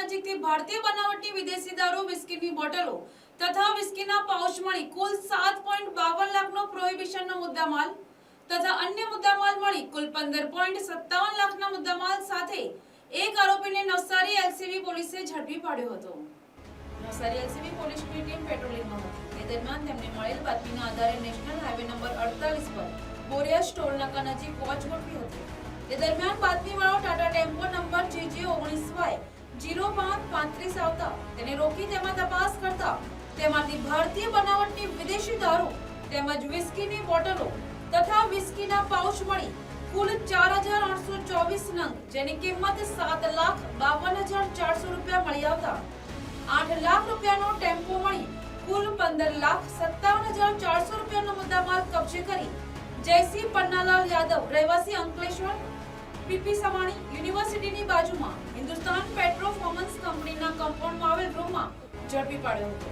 નજીકથી ભારતીય બનાવટની વિદેશી દારૂ વિસ્કીની બોટલો તથા વિસ્કીના પાઉચ મળી કુલ 7.52 લાખનો પ્રોહિબિશનનો મુદ્દામાલ તથા અન્ય મુદ્દામાલ મળી કુલ 15.57 લાખના મુદ્દામાલ સાથે એક આરોપીને નવસારી એલસીબી પોલીસે ઝડપી પાડ્યો હતો। નવસારી એલસીબી પોલીસની ટીમ પેટ્રોલિંગમાં હતી। તે દરમિયાન તેમને મળેલ બાતમીના આધારે નેશનલ હાઈવે નંબર 48 પર બોરિયાસ ટોલ નાકા નજીક વોચ ગોઠવી હતી। તે દરમિયાન બાતમીવાળો ટાટા ટેમ્પો નંબર JJ19Y0535 આવતા તેને રોકી તેમાં તપાસ કરતા તેમાંથી ભારતીય બનાવટની વિદેશી દારૂ તેમજ વિસ્કીની બોટલો તથા વિસ્કીના પાઉચ મળી કુલ 4824 નંગ જેની કિંમત 7,52,400 રૂપિયા મળી આવતા 8 લાખ રૂપિયાનો ટેમ્પો મળી કુલ 15,57,400 રૂપિયાનો મુદ્દામાલ કબજે કરી જયસિંહ પન્નાલાલ યાદવ રહેવાસી અંકલેશ્વર પીપી સવાણી યુનિવર્સિટીની બાજુમાં હિન્દુસ્તાન પેટ્રોફોર્મન્સ કંપનીના કમ્પાઉન્ડમાં આવેલ રૂમમાં ઝડપી પાડ્યો હતો।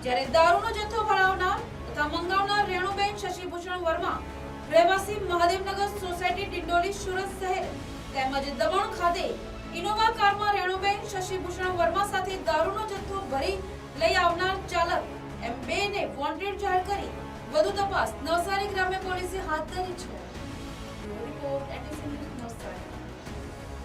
જ્યારે દારૂનો જથ્થો ભરાવનાર તથા મંગાવનાર રેણુબેન શશિભૂષણ વર્મા રહેવાસી મહાદેવનગર સોસાયટી ડિંડોલી સુરત શહેર તેમજ દમણ ખાતે ઇનોવા કારમાં રેણુબેન શશિભૂષણ વર્મા સાથે દારૂનો જથ્થો ભરી લઈ આવનાર ચાલક એમ બેને વોન્ટેડ જાહેર કરી વધુ તપાસ નવસારી ગ્રામ્ય પોલીસે હાથ ધરી છે। રિપોર્ટ